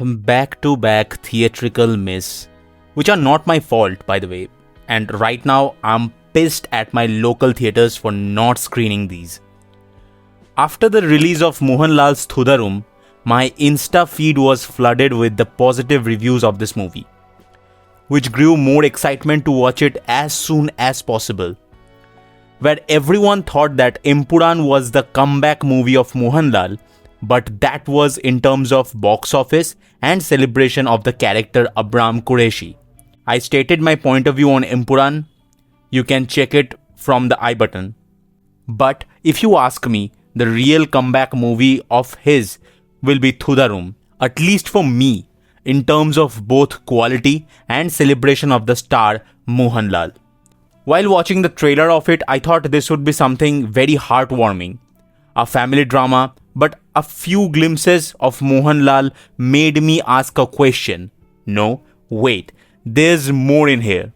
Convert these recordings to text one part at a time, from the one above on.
back-to-back theatrical miss, which are not my fault, by the way. And right now, I'm pissed at my local theaters for not screening these. After the release of Mohanlal's THUDARUM, my Insta feed was flooded with the positive reviews of this movie, which grew more excitement to watch it as soon as possible. Where everyone thought that Empuran was the comeback movie of Mohanlal, but that was in terms of box office and celebration of the character Abram Qureshi. I stated my point of view on Empuran. You can check it from the I button. But if you ask me, the real comeback movie of his will be THUDARUM, at least for me, in terms of both quality and celebration of the star Mohanlal. While watching the trailer of it, I thought this would be something very heartwarming, a family drama, but a few glimpses of Mohanlal made me ask a question. No, wait, there's more in here.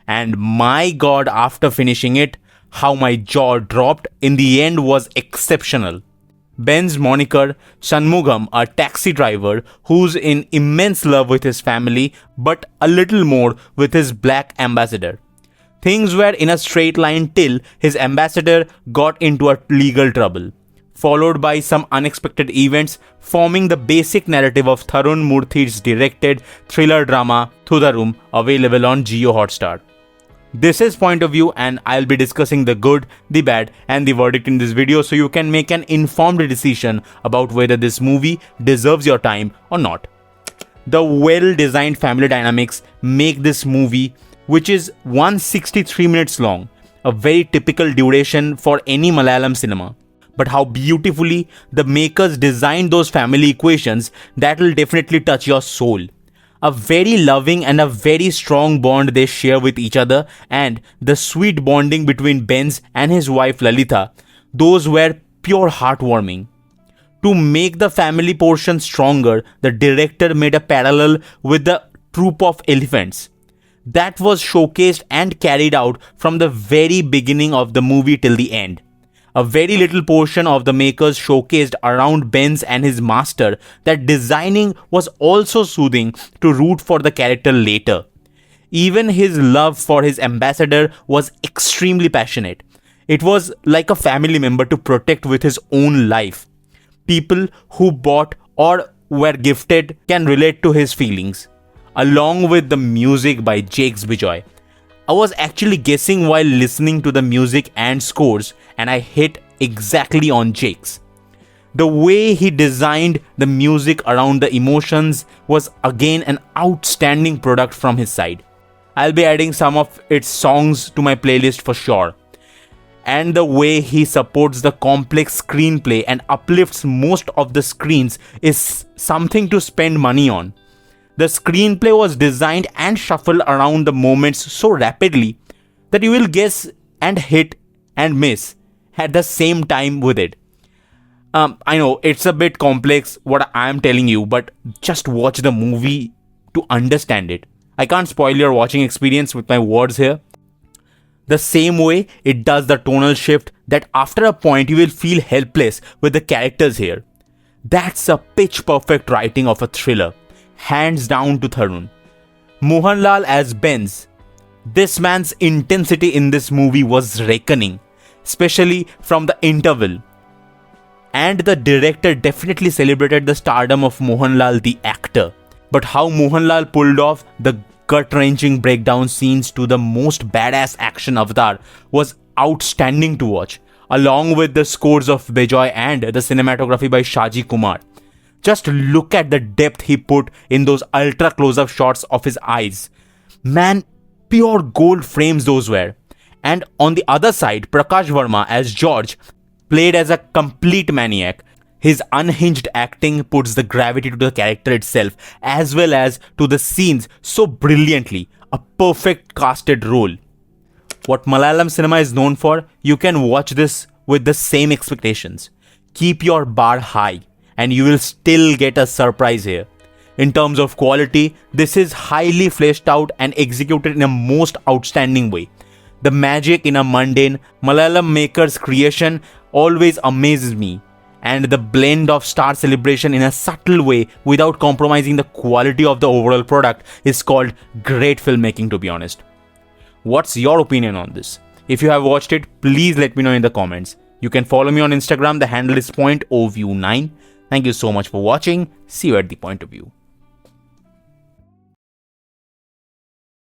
And my god, after finishing it, how my jaw dropped in the end was exceptional. Ben's moniker, Shanmugam, a taxi driver who's in immense love with his family, but a little more with his black ambassador. Things were in a straight line till his ambassador got into a legal trouble, followed by some unexpected events forming the basic narrative of Tarun Murthy's directed thriller drama THUDARUM, available on Jio Hotstar. This is Point of View, and I'll be discussing the good, the bad and the verdict in this video so you can make an informed decision about whether this movie deserves your time or not. The well-designed family dynamics make this movie, which is 163 minutes long, a very typical duration for any Malayalam cinema. But how beautifully the makers designed those family equations, that will definitely touch your soul. A very loving and a very strong bond they share with each other, and the sweet bonding between Benz and his wife Lalita, those were pure heartwarming. To make the family portion stronger, the director made a parallel with the troop of elephants. That was showcased and carried out from the very beginning of the movie till the end. A very little portion of the makers showcased around Benz and his master that designing was also soothing to root for the character later. Even his love for his ambassador was extremely passionate. It was like a family member to protect with his own life. People who bought or were gifted can relate to his feelings. Along with the music by Jakes Bijoy. I was actually guessing while listening to the music and scores, and I hit exactly on Jakes. The way he designed the music around the emotions was again an outstanding product from his side. I'll be adding some of its songs to my playlist for sure. And the way he supports the complex screenplay and uplifts most of the screens is something to spend money on. The screenplay was designed and shuffled around the moments so rapidly that you will guess and hit and miss at the same time with it. I know it's a bit complex what I am telling you, but just watch the movie to understand it. I can't spoil your watching experience with my words here. The same way it does the tonal shift that after a point you will feel helpless with the characters here. That's a pitch perfect writing of a thriller. Hands down to Tarun. Mohanlal as Benz. This man's intensity in this movie was reckoning, especially from the interval. And the director definitely celebrated the stardom of Mohanlal the actor. But how Mohanlal pulled off the gut-wrenching breakdown scenes to the most badass action avatar was outstanding to watch, along with the scores of Bijoy and the cinematography by Shaji Kumar. Just look at the depth he put in those ultra close-up shots of his eyes. Man, pure gold frames those were. And on the other side, Prakash Verma as George played as a complete maniac. His unhinged acting puts the gravity to the character itself as well as to the scenes so brilliantly. A perfect casted role. What Malayalam cinema is known for, you can watch this with the same expectations. Keep your bar high, and you will still get a surprise here. In terms of quality, this is highly fleshed out and executed in a most outstanding way. The magic in a mundane Malayalam maker's creation always amazes me, and the blend of star celebration in a subtle way without compromising the quality of the overall product is called great filmmaking, to be honest. What's your opinion on this? If you have watched it, please let me know in the comments. You can follow me on Instagram, the handle is PointoView9. Thank you so much for watching. See you at the point of view.